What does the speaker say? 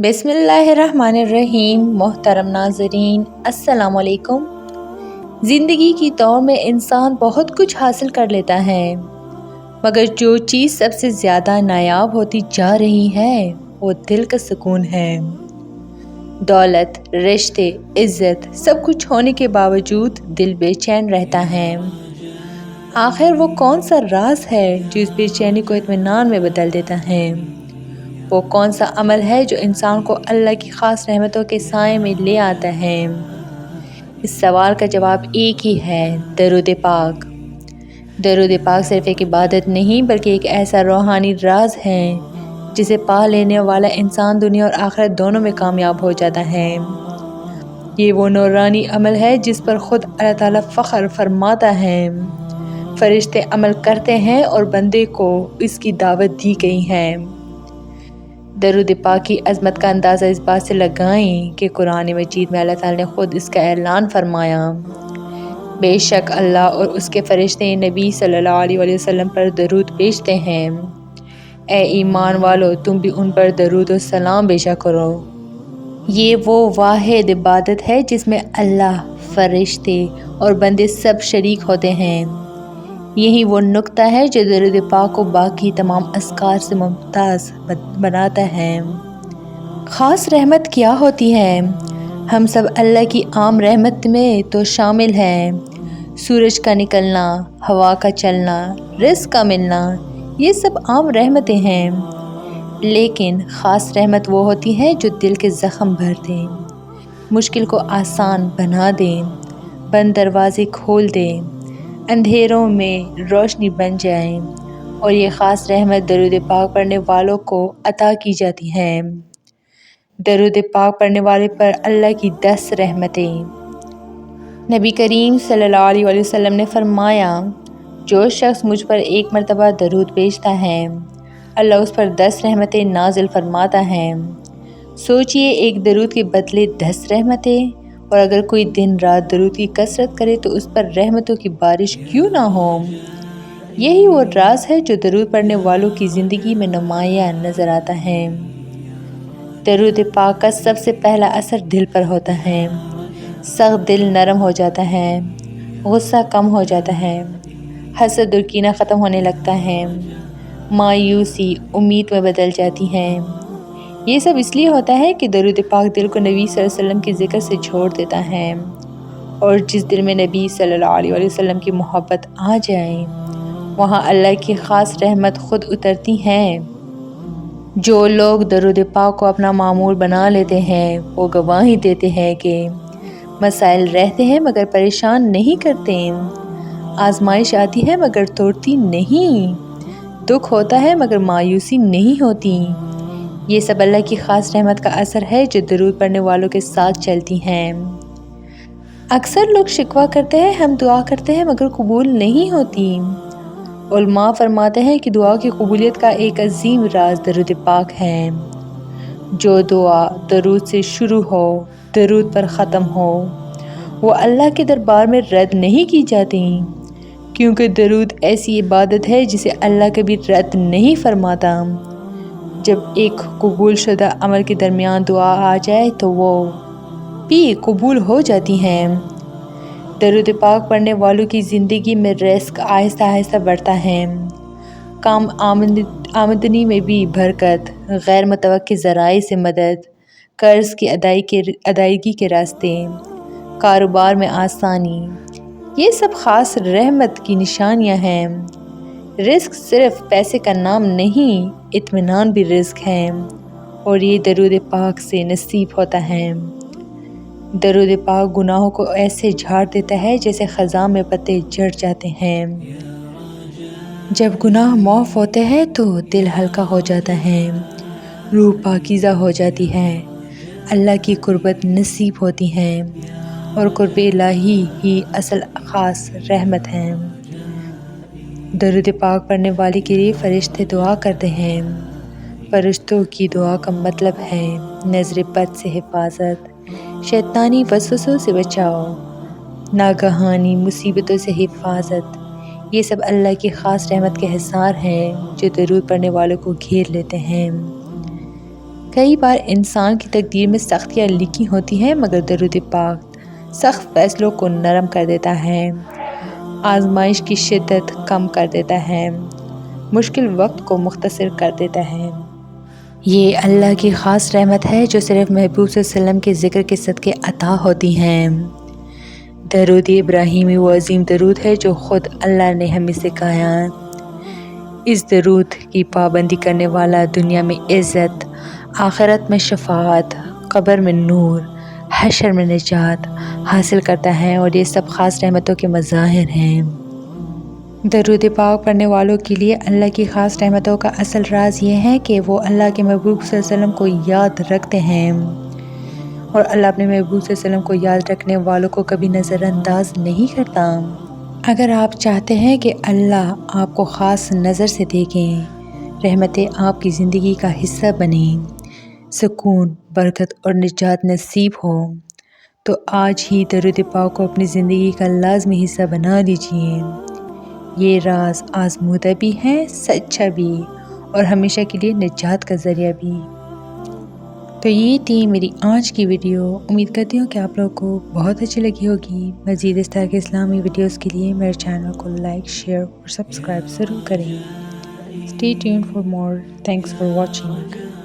بسم اللہ الرحمن الرحیم۔ محترم ناظرین السلام علیکم۔ زندگی کی دوڑ میں انسان بہت کچھ حاصل کر لیتا ہے، مگر جو چیز سب سے زیادہ نایاب ہوتی جا رہی ہے وہ دل کا سکون ہے۔ دولت، رشتے، عزت سب کچھ ہونے کے باوجود دل بے چین رہتا ہے۔ آخر وہ کون سا راز ہے جو اس بے چینی کو اطمینان میں بدل دیتا ہے؟ وہ کون سا عمل ہے جو انسان کو اللہ کی خاص رحمتوں کے سائے میں لے آتا ہے؟ اس سوال کا جواب ایک ہی ہے: درود پاک۔ درود پاک صرف ایک عبادت نہیں بلکہ ایک ایسا روحانی راز ہے جسے پا لینے والا انسان دنیا اور آخرت دونوں میں کامیاب ہو جاتا ہے۔ یہ وہ نورانی عمل ہے جس پر خود اللہ تعالیٰ فخر فرماتا ہے۔ فرشتے عمل کرتے ہیں اور بندے کو اس کی دعوت دی گئی ہے۔ درود پاک کی عظمت کا اندازہ اس بات سے لگائیں کہ قرآن مجید میں اللہ تعالیٰ نے خود اس کا اعلان فرمایا: بے شک اللہ اور اس کے فرشتے نبی صلی اللہ علیہ وسلم پر درود بھیجتے ہیں۔ اے ایمان والو، تم بھی ان پر درود و سلام بھیجا کرو۔ یہ وہ واحد عبادت ہے جس میں اللہ، فرشتے اور بندے سب شریک ہوتے ہیں۔ یہی وہ نقطہ ہے جو درود پاک کو باقی تمام اذکار سے ممتاز بناتا ہے۔ خاص رحمت کیا ہوتی ہے؟ ہم سب اللہ کی عام رحمت میں تو شامل ہیں۔ سورج کا نکلنا، ہوا کا چلنا، رزق کا ملنا، یہ سب عام رحمتیں ہیں۔ لیکن خاص رحمت وہ ہوتی ہے جو دل کے زخم بھر دے، مشکل کو آسان بنا دے، بند دروازے کھول دے، اندھیروں میں روشنی بن جائے، اور یہ خاص رحمت درود پاک پڑھنے والوں کو عطا کی جاتی ہے۔ درود پاک پڑھنے والے پر اللہ کی 10 رحمتیں۔ نبی کریم صلی اللہ علیہ وسلم نے فرمایا: جو شخص مجھ پر ایک مرتبہ درود بھیجتا ہے، اللہ اس پر 10 رحمتیں نازل فرماتا ہے۔ سوچئے، ایک درود کے بدلے 10 رحمتیں، اور اگر کوئی دن رات درود کی کثرت کرے تو اس پر رحمتوں کی بارش کیوں نہ ہو۔ یہی وہ راز ہے جو درود پڑھنے والوں کی زندگی میں نمایاں نظر آتا ہے۔ درود پاک کا سب سے پہلا اثر دل پر ہوتا ہے۔ سخت دل نرم ہو جاتا ہے، غصہ کم ہو جاتا ہے، حسد اور کینہ ختم ہونے لگتا ہے، مایوسی امید میں بدل جاتی ہے۔ یہ سب اس لیے ہوتا ہے کہ درود پاک دل کو نبی صلی اللہ علیہ وسلم کے ذکر سے جوڑ دیتا ہے، اور جس دل میں نبی صلی اللہ علیہ وسلم کی محبت آ جائے، وہاں اللہ کی خاص رحمت خود اترتی ہے۔ جو لوگ درود پاک کو اپنا معمول بنا لیتے ہیں وہ گواہی دیتے ہیں کہ مسائل رہتے ہیں مگر پریشان نہیں کرتے، آزمائش آتی ہے مگر توڑتی نہیں، دکھ ہوتا ہے مگر مایوسی نہیں ہوتی۔ یہ سب اللہ کی خاص رحمت کا اثر ہے جو درود پڑھنے والوں کے ساتھ چلتی ہیں۔ اکثر لوگ شکوہ کرتے ہیں: ہم دعا کرتے ہیں مگر قبول نہیں ہوتی۔ علماء فرماتے ہیں کہ دعا کی قبولیت کا ایک عظیم راز درود پاک ہے۔ جو دعا درود سے شروع ہو، درود پر ختم ہو، وہ اللہ کے دربار میں رد نہیں کی جاتی، کیونکہ درود ایسی عبادت ہے جسے اللہ کبھی رد نہیں فرماتا۔ جب ایک قبول شدہ عمل کے درمیان دعا آ جائے تو وہ بھی قبول ہو جاتی ہیں۔ درود پاک پڑھنے والوں کی زندگی میں رزق آہستہ آہستہ بڑھتا ہے، کم آمدنی میں بھی برکت، غیر متوقع ذرائع سے مدد، قرض کی ادائیگی کے راستے، کاروبار میں آسانی، یہ سب خاص رحمت کی نشانیاں ہیں۔ رزق صرف پیسے کا نام نہیں، اطمینان بھی رزق ہے، اور یہ درود پاک سے نصیب ہوتا ہے۔ درود پاک گناہوں کو ایسے جھاڑ دیتا ہے جیسے خزاں میں پتے جھڑ جاتے ہیں۔ جب گناہ معاف ہوتے ہیں تو دل ہلکا ہو جاتا ہے، روح پاکیزہ ہو جاتی ہے، اللہ کی قربت نصیب ہوتی ہے، اور قرب الہی ہی اصل خاص رحمت ہے۔ درود پاک پڑھنے والے کے لیے فرشتے دعا کرتے ہیں۔ فرشتوں کی دعا کا مطلب ہے نظر بد سے حفاظت، شیطانی وسوسوں سے بچاؤ، ناگہانی مصیبتوں سے حفاظت۔ یہ سب اللہ کی خاص رحمت کے حصار ہیں جو درود پڑھنے والوں کو گھیر لیتے ہیں۔ کئی بار انسان کی تقدیر میں سختیاں لکھی ہوتی ہیں، مگر درود پاک سخت فیصلوں کو نرم کر دیتا ہے، آزمائش کی شدت کم کر دیتا ہے، مشکل وقت کو مختصر کر دیتا ہے۔ یہ اللہ کی خاص رحمت ہے جو صرف محبوب صلی اللہ علیہ وسلم کے ذکر کے صدقے عطا ہوتی ہیں۔ درود ابراہیمی وہ عظیم درود ہے جو خود اللہ نے ہمیں سکھایا۔ اس درود کی پابندی کرنے والا دنیا میں عزت، آخرت میں شفاعت، قبر میں نور، حشر میں نجات حاصل کرتا ہے، اور یہ سب خاص رحمتوں کے مظاہر ہیں۔ درود پاک پڑھنے والوں کے لیے اللہ کی خاص رحمتوں کا اصل راز یہ ہے کہ وہ اللہ کے محبوب صلی اللہ علیہ وسلم کو یاد رکھتے ہیں، اور اللہ اپنے محبوب صلی اللہ علیہ وسلم کو یاد رکھنے والوں کو کبھی نظر انداز نہیں کرتا۔ اگر آپ چاہتے ہیں کہ اللہ آپ کو خاص نظر سے دیکھیں، رحمتیں آپ کی زندگی کا حصہ بنیں، سکون، برکت اور نجات نصیب ہو، تو آج ہی درود پاک کو اپنی زندگی کا لازمی حصہ بنا لیجئے۔ یہ راز آزمودہ بھی ہے، سچا بھی، اور ہمیشہ کے لیے نجات کا ذریعہ بھی۔ تو یہ تھی میری آج کی ویڈیو۔ امید کرتی ہوں کہ آپ لوگوں کو بہت اچھی لگی ہوگی۔ مزید اس طرح کے اسلامی ویڈیوز کے لیے میرے چینل کو لائک، شیئر اور سبسکرائب ضرور کریں۔ Stay tuned for more. Thanks for watching.